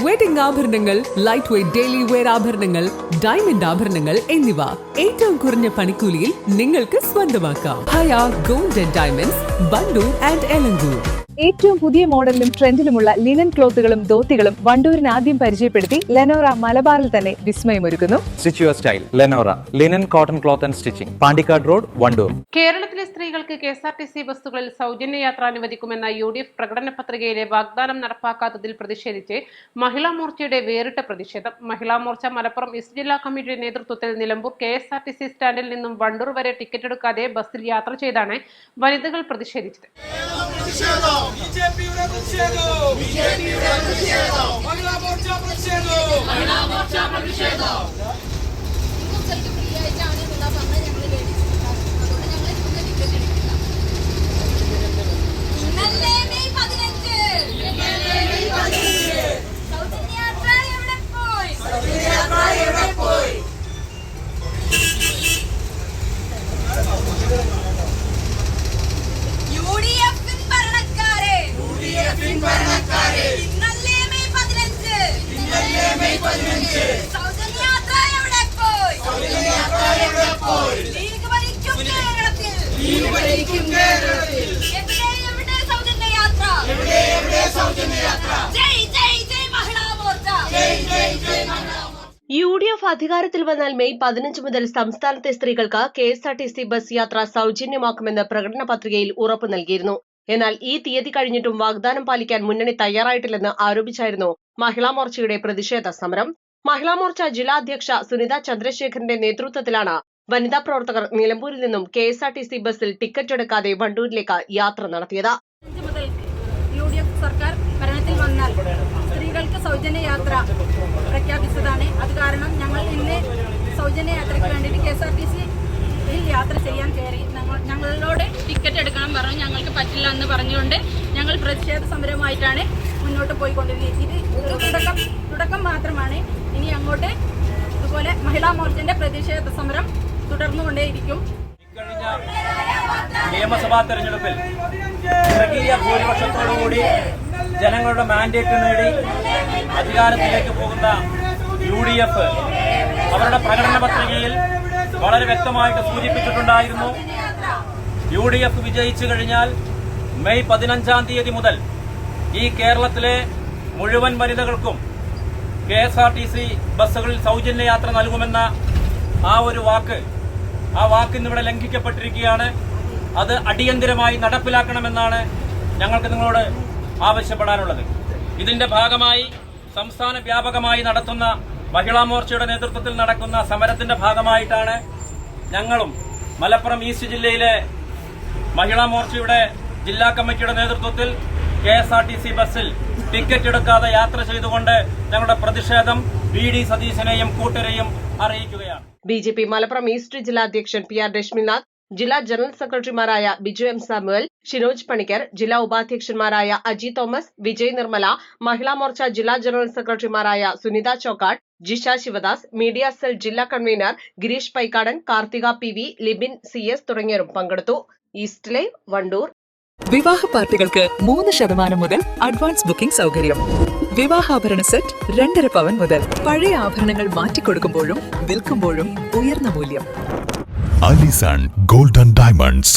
Wedding ആഭരണങ്ങൾ, light weight daily wear ആഭരണങ്ങൾ, diamond ആഭരണങ്ങൾ എന്നിവ ഏറ്റവും കുറഞ്ഞ പണിക്കൂലിയിൽ നിങ്ങൾക്ക് സ്വന്തമാക്കാം. Haya gold and diamonds, Wandoor and Elankur. ഏറ്റവും പുതിയ മോഡലിലും ട്രെൻഡിലുമുള്ള ലിനൻ ക്ലോത്തുകളും ധോത്തികളും വണ്ടൂരിന് ആദ്യം പരിചയപ്പെടുത്തി ലെനോറ മലബാറിൽ തന്നെ വിസ്മയമൊരുക്കുന്നു. Stitch your style Lenora linen cotton cloth and stitching, Pandikkad road, Wandoor. കേരളത്തിലെ സ്ത്രീകൾക്ക് KSRTC ബസ്സുകളിൽ സൗജന്യ യാത്ര അനുവദിക്കുമെന്ന UDF പ്രകടന പത്രികയിലെ വാഗ്ദാനം നടപ്പാക്കാത്തതിൽ പ്രതിഷേധിച്ച് മഹിളാ മോർച്ചയുടെ വേറിട്ട പ്രതിഷേധം. മഹിളാ മോർച്ച മലപ്പുറം ഈസ്റ്റ് ജില്ലാ കമ്മിറ്റിയുടെ നേതൃത്വത്തിൽ നിലമ്പൂർ KSRTC സ്റ്റാൻഡിൽ നിന്നും വണ്ടൂർ വരെ ടിക്കറ്റ് എടുക്കാതെ ബസ്സിൽ യാത്ര ചെയ്താണ് വനിതകൾ പ്രതിഷേധിച്ചത്. BJPയുടെ മഹിളാ മോർച്ച UDF അധികാരത്തിൽ വന്നാൽ മെയ് 15 മുതൽ സംസ്ഥാനത്തെ സ്ത്രീകൾക്ക് KSRTC ബസ് യാത്ര സൗജന്യമാക്കുമെന്ന് പ്രകടന പത്രികയിൽ ഉറപ്പു നൽകിയിരുന്നു. എന്നാൽ ഈ തീയതി കഴിഞ്ഞിട്ടും വാഗ്ദാനം പാലിക്കാൻ മുന്നണി തയ്യാറായിട്ടില്ലെന്ന് ആരോപിച്ചായിരുന്നു മഹിളാ മോർച്ചയുടെ പ്രതിഷേധ സമരം. മഹിളാ മോർച്ച ജില്ലാ അധ്യക്ഷ സുനിത ചന്ദ്രശേഖരന്റെ നേതൃത്വത്തിലാണ് വനിതാ പ്രവർത്തകർ നിലമ്പൂരിൽ നിന്നും KSRTC ബസ്സിൽ ടിക്കറ്റ് എടുക്കാതെ വണ്ടൂരിലേക്ക് യാത്ര നടത്തിയത്. UDF സർക്കാർ ഭരണത്തിൽ വന്നാൽ സ്ത്രീകൾക്ക് സൗജന്യ യാത്ര പ്രഖ്യാപിച്ചതാണ്. അത് കാരണം ഞങ്ങൾ ഇന്ന് സൗജന്യ യാത്രയ്ക്ക് വേണ്ടിയിട്ട് KSRTCയിൽ യാത്ര ചെയ്യാൻ കയറി. ഞങ്ങളോട് ടിക്കറ്റ് എടുക്കണം പറഞ്ഞു. ഞങ്ങൾക്ക് പറ്റില്ല എന്ന് പറഞ്ഞുകൊണ്ട് ഞങ്ങൾ പ്രതിഷേധ സമരമായിട്ടാണ് മുന്നോട്ട് പോയിക്കൊണ്ടിരിക്കുന്നത്. ഇത് ഒരു തുടക്കം മാത്രമാണ്. ഇനി അങ്ങോട്ട് ഇതുപോലെ മഹിളാ മോർച്ചന്റെ പ്രതിഷേധ സമരം തുടർന്നുകൊണ്ടേയിരിക്കും. നിയമസഭാ തെരഞ്ഞെടുപ്പിൽ ജനകീയ ഭൂരിപക്ഷത്തോടുകൂടി ജനങ്ങളുടെ മാൻഡേറ്റ് നേടി അധികാരത്തിലേക്ക് പോകുന്ന UDF അവരുടെ പ്രകടന പത്രികയിൽ വളരെ വ്യക്തമായിട്ട് സൂചിപ്പിച്ചിട്ടുണ്ടായിരുന്നു. UDF വിജയിച്ചു കഴിഞ്ഞാൽ മെയ് 15 തീയതി മുതൽ ഈ കേരളത്തിലെ മുഴുവൻ വനിതകൾക്കും KSRTC ബസ്സുകളിൽ സൗജന്യ യാത്ര നൽകുമെന്ന ആ വാക്ക് ഇന്നിവിടെ ലംഘിക്കപ്പെട്ടിരിക്കുകയാണ്. അത് അടിയന്തരമായി നടപ്പിലാക്കണമെന്നാണ് ഞങ്ങൾക്ക് നിങ്ങളോട് ആവശ്യപ്പെടാനുള്ളത്. ഇതിന്റെ ഭാഗമായി സംസ്ഥാന വ്യാപകമായി നടത്തുന്ന മഹിളാ മോർച്ചയുടെ നേതൃത്വത്തിൽ നടക്കുന്ന സമരത്തിന്റെ ഭാഗമായിട്ടാണ് ഞങ്ങളും മലപ്പുറം ഈസ്റ്റ് ജില്ലയിലെ മഹിളാ മോർച്ചയുടെ ജില്ലാ കമ്മിറ്റിയുടെ നേതൃത്വത്തിൽ KSRTC ബസ്സിൽ ടിക്കറ്റ് എടുക്കാതെ യാത്ര ചെയ്തുകൊണ്ട് ഞങ്ങളുടെ പ്രതിഷേധം VD സതീശനെയും കൂട്ടരെയും അറിയിക്കുകയാണ്. BJP മലപ്പുറം ഈസ്റ്റ് ജില്ലാ അധ്യക്ഷൻ PR രശ്മിനാഥ്, ജില്ലാ ജനറൽ സെക്രട്ടറിമാരായ ബിജു M സാമുവൽ, ഷിനോജ് പണിക്കർ, ജില്ലാ ഉപാധ്യക്ഷന്മാരായ അജി തോമസ്, വിജയ് നിർമ്മല, മഹിളാ മോർച്ച ജില്ലാ ജനറൽ സെക്രട്ടറിമാരായ സുനിത ചോക്കാട്, ജിഷ ശിവദാസ്, മീഡിയ സെൽ ജില്ലാ convener Girish Paikkadan, Karthika PV, Libin CS തുടങ്ങിയവരും പങ്കെടുത്തു. East live, Wandoor. വിവാഹ പാർട്ടികൾക്ക് 3% മുതൽ അഡ്വാൻസ് ബുക്കിംഗ് സൗകര്യം. വിവാഹാഭരണ സെറ്റ് 2.5 പവൻ മുതൽ. പഴയ ആഭരണങ്ങൾ മാറ്റിക്കൊടുക്കുമ്പോഴും വിൽക്കുമ്പോഴും ഉയർന്ന മൂല്യം. Allison gold and diamonds,